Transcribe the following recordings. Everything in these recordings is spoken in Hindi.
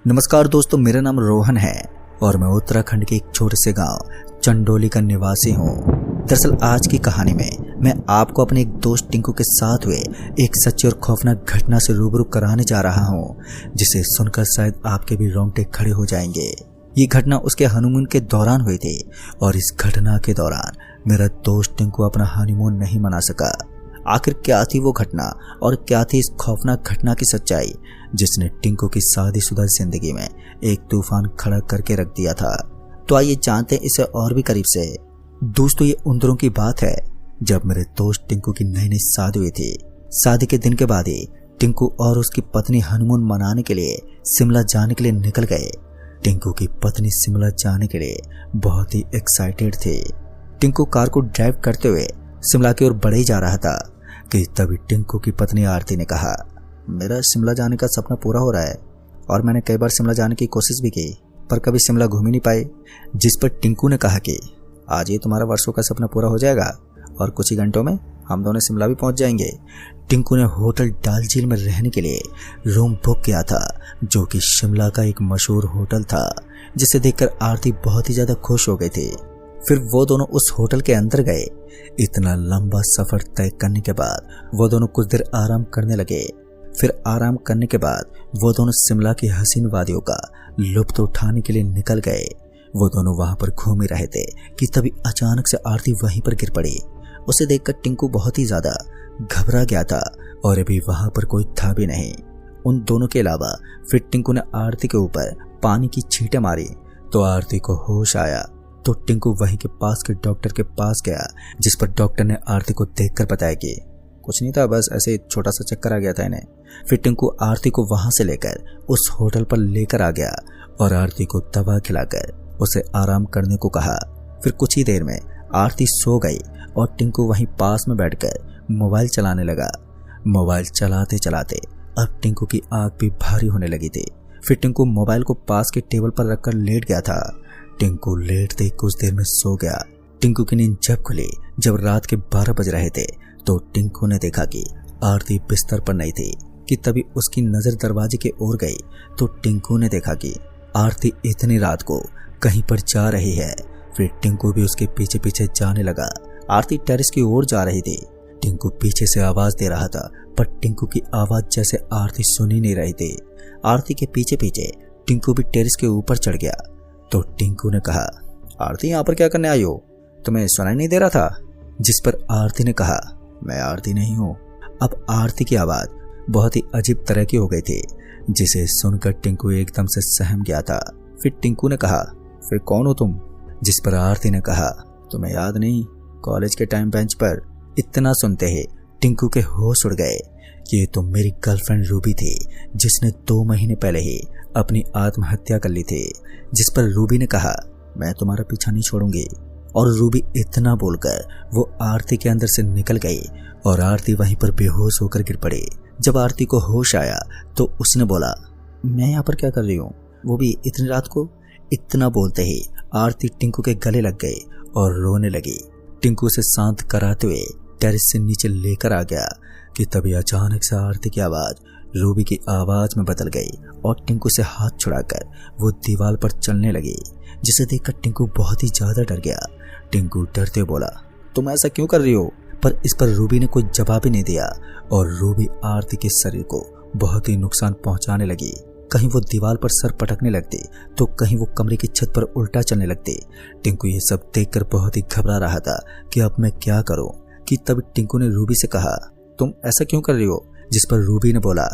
नमस्कार दोस्तों, मेरा नाम रोहन है और मैं उत्तराखंड के एक छोटे से गांव चंडोली का निवासी हूं। दरअसल आज की कहानी में मैं आपको अपने एक दोस्त टिंकू के साथ हुए एक सच्ची और खौफनाक घटना से रूबरू कराने जा रहा हूं, जिसे सुनकर शायद आपके भी रोंगटे खड़े हो जाएंगे। ये घटना उसके हनीमून के दौरान हुई थी और इस घटना के दौरान मेरा दोस्त टिंकू अपना हनीमून नहीं मना सका। आखिर क्या थी वो घटना और क्या थी इस खौफनाक घटना की सच्चाई जिसने टिंकू की शादीशुदा जिंदगी में एक तूफान खड़ा करके रख दिया था। तो आइए जानते हैं इसे और भी करीब से। दोस्तों, ये उन दिनों की बात है जब मेरे दोस्त टिंकू की नई नई शादी हुई थी। शादी के दिन के बाद ही टिंकू और उसकी पत्नी हनीमून मनाने के लिए शिमला जाने के लिए निकल गए। टिंकू की पत्नी शिमला जाने के लिए बहुत ही एक्साइटेड थी। टिंकू कार को ड्राइव करते हुए शिमला की ओर बढ़े जा रहा था कि तभी टिंकू की पत्नी आरती ने कहा, मेरा शिमला जाने का सपना पूरा हो रहा है और मैंने कई बार शिमला जाने की कोशिश भी की पर कभी शिमला घूम ही नहीं पाए। जिस पर टिंकू ने कहा कि आज ये तुम्हारा वर्षों का सपना पूरा हो जाएगा और कुछ ही घंटों में हम दोनों शिमला भी पहुंच जाएंगे। टिंकू ने होटल डाल झील में रहने के लिए रूम बुक किया था, जो कि शिमला का एक मशहूर होटल था, जिसे देखकर आरती बहुत ही ज्यादा खुश हो गई थी। फिर वो दोनों उस होटल के अंदर गए। इतना लंबा सफर तय करने के बाद वो दोनों कुछ देर आराम करने लगे। फिर आराम करने के बाद वो दोनों शिमला की हसीन वादियों का लुत्फ उठाने के लिए निकल गए। वो दोनों वहां पर घूम ही रहे थे कि तभी अचानक से आरती वहीं पर गिर पड़ी। उसे देखकर टिंकू बहुत ही ज्यादा घबरा गया था और अभी वहां पर कोई था भी नहीं। उन दोनों के अलावा फिर टिंकू ने आरती के ऊपर पानी की छींटे मारी तो आरती को होश आया। तो टिंकू वहीं के पास के डॉक्टर के पास गया, जिस पर डॉक्टर ने आरती को देखकर बताया कि कुछ नहीं था, बस ऐसे छोटा सा चक्कर आ गया था इन्हें। फिर टिंकू आरती को वहां से लेकर उस होटल पर लेकर आ गया और आरती को दवा खिलाकर उसे आराम करने को कहा। फिर कुछ ही देर में आरती सो गई और टिंकू वहीं पास में बैठकर मोबाइल चलाने लगा। मोबाइल चलाते चलाते अब टिंकू की आंख भी भारी होने लगी थी। फिर टिंकू मोबाइल को पास के टेबल पर रखकर लेट गया था। टिंकू लेटते कुछ देर में सो गया। टिंकू की नींद जब खुली, जब रात के 12 बज रहे थे, तो टिंकू ने देखा कि आरती बिस्तर पर नहीं थी कि तभी उसकी नजर दरवाजे की ओर गई। तो टिंकू ने देखा कि आरती इतनी रात को कहीं पर जा रही है। फिर टिंकू भी उसके पीछे पीछे जाने लगा। आरती टेरेस की ओर जा रही थी। टिंकू पीछे से आवाज दे रहा था पर टिंकू की आवाज जैसे आरती सुन ही नहीं रही थी। आरती के पीछे पीछे टिंकू भी टेरेस के ऊपर चढ़ गया। तो टिंकू ने कहा, आरती यहाँ पर क्या करने आई हो? तुम्हें सुनाई नहीं दे रहा था? जिस पर आरती ने कहा, मैं आरती नहीं हूँ। अब आरती की आवाज बहुत ही अजीब तरह की हो गई थी, जिसे सुनकर टिंकू एकदम से सहम गया था। फिर टिंकू ने कहा, फिर कौन हो तुम? जिस पर आरती ने कहा, तुम्हें याद नहीं, कॉलेज के टाइम बेंच पर। इतना सुनते ही टिंकू के होश उड़ गए। ये तो मेरी गर्लफ्रेंड रूबी थी, जिसने 2 महीने पहले ही अपनी आत्महत्या कर ली थी। जिस पर रूबी ने कहा, मैं तुम्हारा पीछा नहीं छोड़ूंगी। और रूबी इतना बोलकर वो आरती के अंदर से निकल गई और आरती वहीं पर बेहोश होकर गिर पड़ी। जब आरती को होश आया तो उसने बोला, मैं यहाँ पर क्या कर रही हूँ, वो भी इतनी रात को? इतना बोलते ही आरती टिंकू के गले लग गई और रोने लगी। टिंकू से शांत कराते हुए टेरेस से नीचे लेकर आ गया कि तभी अचानक से आरती की आवाज रूबी की आवाज में बदल गई और टिंकू से हाथ छुड़ाकर वो दीवार पर चलने लगी, जिसे देखकर टिंकू बहुत ही ज्यादा डर गया। टिंकू डरते बोला, तुम ऐसा क्यों कर रही हो? पर इस पर रूबी ने कोई जवाब ही नहीं दिया और रूबी आरती के शरीर को बहुत ही नुकसान पहुंचाने लगी। कहीं वो दीवार पर सर पटकने लगती तो कहीं वो कमरे की छत पर उल्टा चलने लगती। टिंकू ये सब देखकर बहुत ही घबरा रहा था कि अब मैं क्या करूं। कि तब टिंकू ने रूबी से कहा, तुम ऐसा क्यों कर रही हो? जिस पर रूबी ने बोला,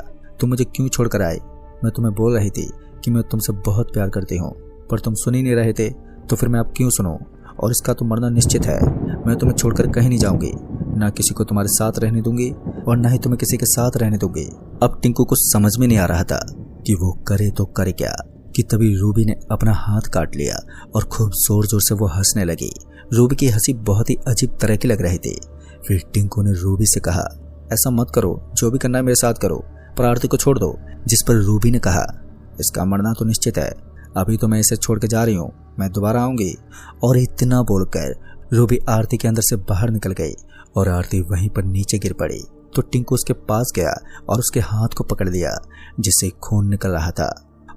तुम मुझे क्यों छोड़कर आए? मैं तुम्हें बोल रही थी कि मैं तुमसे बहुत प्यार करती हूँ, पर तुम सुन ही नहीं रहे थे, तो फिर मैं अब क्यों सुनूं? और इसका तो मरना निश्चित है। मैं तुम्हें छोड़कर कहीं नहीं जाऊंगी, ना किसी को तुम्हारे साथ रहने दूंगी और ना ही तुम्हें किसी के साथ रहने दूंगी। अब टिंकू को समझ में नहीं आ रहा था कि वो करे तो करे क्या। कि तभी रूबी ने अपना हाथ काट लिया और खूब जोर जोर से वो हंसने लगी। रूबी की हंसी बहुत ही अजीब तरह की लग रही थी। फिर टिंकू ने रूबी से कहा, ऐसा मत करो, जो भी करना है मेरे साथ करो, पर आरती को छोड़ दो। जिस पर रूबी ने कहा, इसका मरना तो निश्चित है, अभी तो मैं इसे छोड़ के जा रही हूँ, मैं दोबारा आऊंगी। और इतना बोलकर रूबी आरती के अंदर से बाहर निकल गई और आरती वहीं पर नीचे गिर पड़ी। तो टिंकू उसके पास गया और उसके हाथ को पकड़ लिया, जिससे खून निकल रहा था।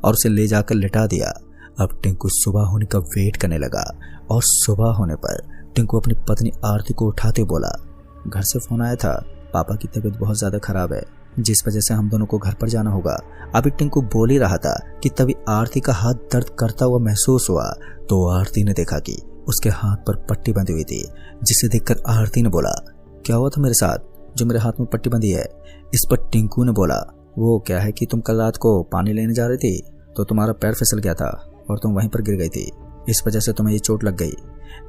और उसे ले जाकर लिटा दिया। अब टिंकू सुबह होने का वेट करने लगा और सुबह होने पर टिंकू अपनी पत्नी आरती को उठाते बोला, घर से फोन आया था, पापा की तबीयत बहुत ज्यादा खराब है, जिस वजह से हम दोनों को घर पर जाना होगा। अभी टिंकू बोल ही रहा था कि तभी आरती का हाथ दर्द करता हुआ महसूस हुआ तो आरती ने देखा कि उसके हाथ पर पट्टी बंधी हुई थी, जिसे देखकर आरती ने बोला, क्या हुआ था मेरे साथ जो मेरे हाथ में पट्टी बंधी है? इस पर टिंकू ने बोला, वो क्या है कि तुम कल रात को पानी लेने जा रही थी तो तुम्हारा पैर फिसल गया था और तुम वहीं पर गिर गई थी, इस वजह से तुम्हें ये चोट लग गई।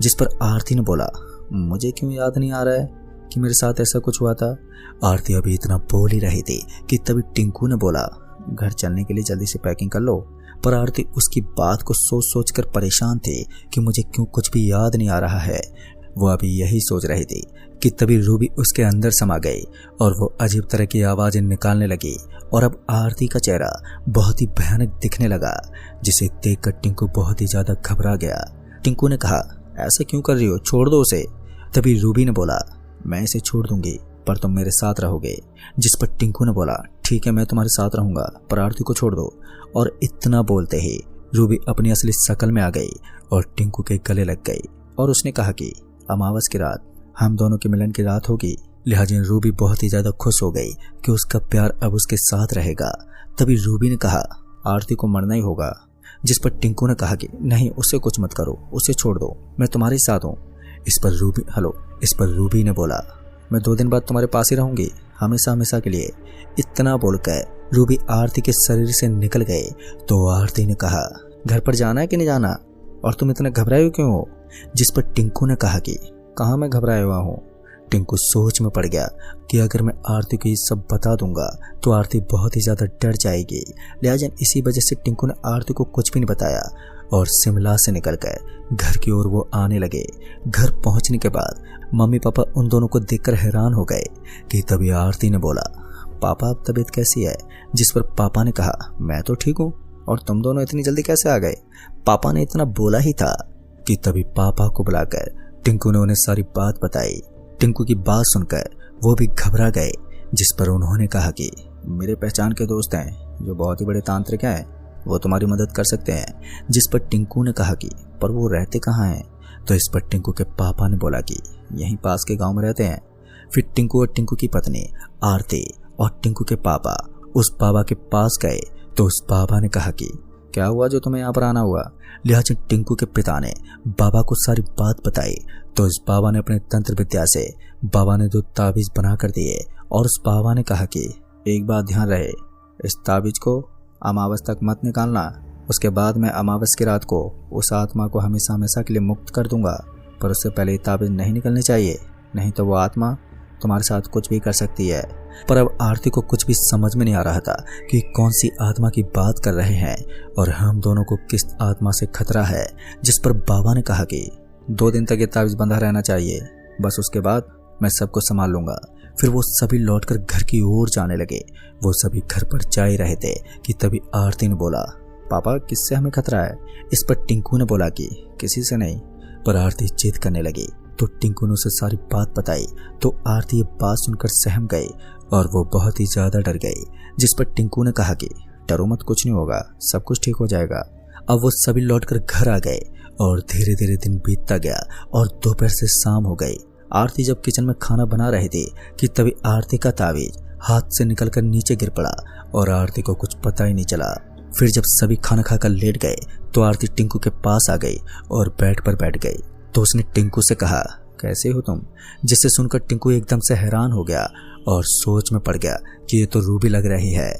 जिस पर आरती ने बोला, मुझे क्यों याद नहीं आ रहा है कि मेरे साथ ऐसा कुछ हुआ था। आरती अभी इतना बोल ही रही थी कि तभी टिंकू ने बोला, घर चलने के लिए जल्दी से पैकिंग कर लो। पर आरती उसकी बात को सोच सोच कर परेशान थी कि मुझे क्यों कुछ भी याद नहीं आ रहा है। वो अभी यही सोच रही थी कि तभी रूबी उसके अंदर समा गई और वो अजीब तरह की आवाजें निकालने लगी और अब आरती का चेहरा बहुत ही भयानक दिखने लगा, जिसे देखकर टिंकू बहुत ही ज्यादा घबरा गया। टिंकू ने कहा, ऐसा क्यों कर रही हो, छोड़ दो उसे। तभी रूबी ने बोला, मैं इसे छोड़ दूंगी पर तुम मेरे साथ रहोगे। जिस पर टिंकू ने बोला, ठीक है मैं तुम्हारे साथ रहूंगा पर आरती को छोड़ दो। और इतना बोलते ही रूबी अपनी असली शक्ल में आ गई और टिंकू के गले लग गई और उसने कहा कि अमावस की रात हम दोनों के मिलन की रात होगी, लिहाजा रूबी बहुत ही ज्यादा खुश हो गई कि उसका प्यार अब उसके साथ रहेगा। तभी रूबी ने कहा, आरती को मरना ही होगा। जिस पर टिंकू ने कहा कि नहीं, उससे कुछ मत करो, उसे छोड़ दो, मैं तुम्हारे साथ हूँ। इस पर रूबी ने बोला, मैं 2 दिन बाद तुम्हारे पास ही रहूंगी, हमेशा हमेशा के लिए। इतना बोलकर रूबी आरती के शरीर से निकल गए तो आरती ने कहा, घर पर जाना है कि नहीं जाना, और तुम इतना घबराए क्यों हो? जिस पर टिंकू ने कहा कि कहाँ मैं घबराया हुआ हूँ। टिंकू सोच में पड़ गया कि अगर मैं आरती को ये सब बता दूंगा तो आरती बहुत ही ज्यादा डर जाएगी, लिहाजा इसी वजह से टिंकू ने आरती को कुछ भी नहीं बताया और शिमला से निकलकर घर की ओर वो आने लगे। घर पहुंचने के बाद मम्मी पापा उन दोनों को देखकर हैरान हो गए कि तभी आरती ने बोला, पापा अब तबीयत कैसी है? जिस पर पापा ने कहा, मैं तो ठीक हूँ, और तुम दोनों इतनी जल्दी कैसे आ गए? पापा ने इतना बोला ही था कि तभी पापा को बुलाकर टिंकू ने उन्हें सारी बात बताई। टिंकू की बात सुनकर वो भी घबरा गए, जिस पर उन्होंने कहा कि मेरे पहचान के दोस्त हैं जो बहुत ही बड़े तांत्रिक हैं, वो तुम्हारी मदद कर सकते हैं। जिस पर टिंकू ने कहा कि पर वो रहते कहाँ हैं? तो इस पर टिंकू के पापा ने बोला कि यहीं पास के गांव में रहते हैं। फिर टिंकू और टिंकू की पत्नी आरती और टिंकू के पापा उस बाबा के पास गए तो उस बाबा ने कहा कि क्या हुआ जो तुम्हें यहाँ पर आना हुआ? लिहाजा टिंकू के पिता ने बाबा को सारी बात बताई तो इस बाबा ने अपने तंत्र विद्या से बाबा ने 2 ताबीज बना कर दिए और उस बाबा ने कहा कि एक बात ध्यान रहे, इस ताबीज को अमावस तक मत निकालना, उसके बाद मैं अमावस की रात को उस आत्मा को हमेशा हमेशा के लिए मुक्त कर दूंगा, पर उससे पहले ये ताबीज नहीं निकलनी चाहिए, नहीं तो वो आत्मा तुम्हारे साथ कुछ भी कर सकती है। पर अब आरती को कुछ भी समझ में नहीं आ रहा था कि कौन सी आत्मा की बात कर रहे हैं और हम दोनों को किस आत्मा से खतरा है। जिस पर बाबा ने कहा कि 2 दिन तक ये ताबीज बंधा रहना चाहिए, बस उसके बाद मैं सबको संभाल लूंगा। फिर वो सभी लौटकर घर की ओर जाने लगे। वो सभी घर पर जा ही रहे थे कि तभी आरती ने बोला, पापा किससे हमें खतरा है? इस पर टिंकू ने बोला कि किसी से नहीं। पर आरती जिद करने लगी तो टिंकू ने उसे सारी बात बताई तो आरती ये बात सुनकर सहम गई और वो बहुत ही ज्यादा डर गई। जिस पर टिंकू ने कहा कि डरो मत, कुछ नहीं होगा, सब कुछ ठीक हो जाएगा। अब वो सभी लौटकर घर आ गए और धीरे धीरे दिन बीतता गया और दोपहर से शाम हो गई। आरती जब किचन में खाना बना रही थी कि तभी आरती का ताबीज हाथ से निकलकर नीचे गिर पड़ा और आरती को कुछ पता ही नहीं चला। फिर जब सभी खाना खाकर लेट गए तो आरती टिंकू के पास आ गई और बेड पर बैठ गई तो उसने टिंकू से कहा, कैसे हो तुम? जिसे सुनकर टिंकू एकदम से हैरान हो गया और सोच में पड़ गया कि ये तो रूबी लग रही है।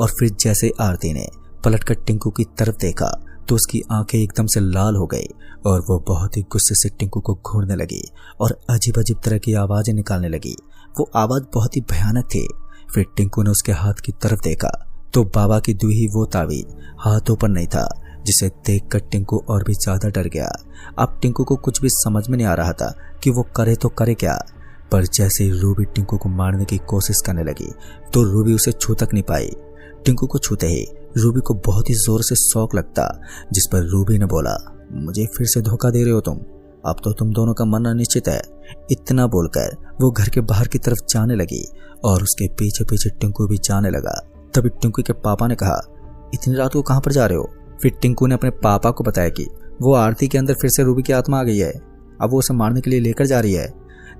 और फिर जैसे आरती ने पलटकर टिंकू की तरफ देखा तो उसकी आंखें एकदम से लाल हो गई और वो बहुत ही गुस्से से टिंकू को घूरने लगी और अजीब अजीब तरह की आवाजें निकालने लगी। वो आवाज बहुत ही भयानक थी। फिर टिंकू ने उसके हाथ की तरफ देखा तो बाबा की दी हुई वो ताबीज हाथों पर नहीं था, जिसे देखकर टिंकू और भी ज्यादा डर गया। अब टिंकू को कुछ भी समझ में नहीं आ रहा था कि वो करे तो करे क्या। पर जैसे ही रूबी टिंकू को मारने की कोशिश करने लगी तो रूबी उसे छू तक नहीं पाई। टिंकू को छूते ही रूबी को बहुत ही जोर से शौक लगता, जिस पर रूबी ने बोला, मुझे फिर से धोखा दे रहे हो तुम, अब तो तुम दोनों का मरना निश्चित है। इतना बोलकर वो घर के बाहर की तरफ जाने लगी और उसके पीछे पीछे टिंकू भी जाने लगा। तभी टिंकू के पापा ने कहा, इतनी रात को कहाँ पर जा रहे हो? फिर टिंकू ने अपने पापा को बताया कि वो आरती के अंदर फिर से रूबी की आत्मा आ गई है, अब वो उसे मारने के लिए लेकर जा रही है।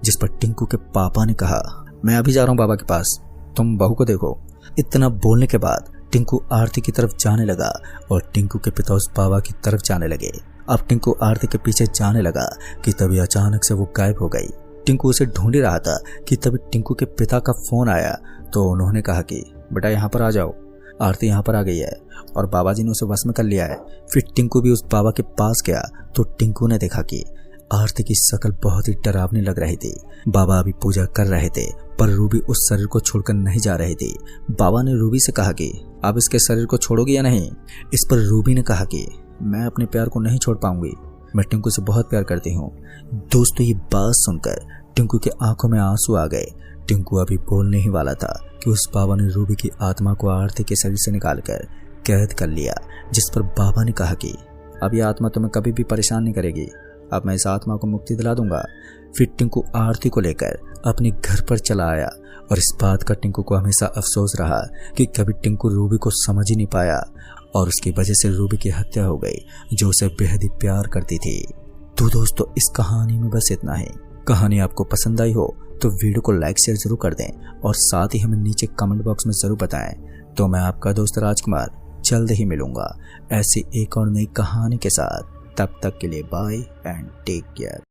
जिस पर टिंकू के पापा ने कहा, मैं अभी जा रहा हूँ बाबा के पास, तुम बहू को देखो। इतना बोलने के बाद टिंकू आरती की तरफ जाने लगा और टिंकू के पिता उस बाबा की तरफ जाने लगे। अब टिंकू आरती के पीछे जाने लगा कि तभी अचानक से वो गायब हो गई। टिंकू उसे ढूंढ ही रहा था कि तभी टिंकू के पिता का फोन आया तो उन्होंने कहा कि बेटा यहाँ पर आ जाओ, आरती यहाँ पर आ गई है और बाबा जी ने उसे वश में कर लिया है। फिर टिंकू भी उस बाबा के पास गया तो टिंकू ने देखा कि आरती की शक्ल बहुत ही डरावनी लग रही थी। बाबा अभी पूजा कर रहे थे पर रूबी उस शरीर को छोड़कर नहीं जा रही थी। बाबा ने रूबी से कहा कि आप इसके शरीर को छोड़ोगे या नहीं। इस पर रूबी ने कहा कि मैं अपने प्यार को नहीं छोड़ पाऊंगी, मैं टिंकू से बहुत प्यार करती हूँ। दोस्तों, ये बात सुनकर टिंकू के आंखों में आंसू आ गए। टिंकू अभी बोलने ही वाला था कि उस बाबा ने रूबी की आत्मा को आरती के शरीर से निकालकर कैद कर लिया। जिस पर बाबा ने कहा कि अब यह आत्मा तुम्हें कभी भी परेशान नहीं करेगी, अब मैं इस आत्मा को मुक्ति दिला दूंगा। फिर टिंकू आरती को लेकर अपने घर पर चला आया और इस बात का टिंकू को हमेशा अफसोस रहा कि कभी टिंकू रूबी को समझ ही नहीं पाया और उसकी वजह से रूबी की हत्या हो गई जो उसे बेहद ही प्यार करती थी। तो दोस्तों, इस कहानी में बस इतना ही। कहानी आपको पसंद आई हो तो वीडियो को लाइक शेयर जरूर कर दें और साथ ही हमें नीचे कमेंट बॉक्स में जरूर बताएं। तो मैं आपका दोस्त राजकुमार जल्द ही मिलूंगा ऐसी एक और नई कहानी के साथ। तब तक के लिए बाय एंड टेक केयर।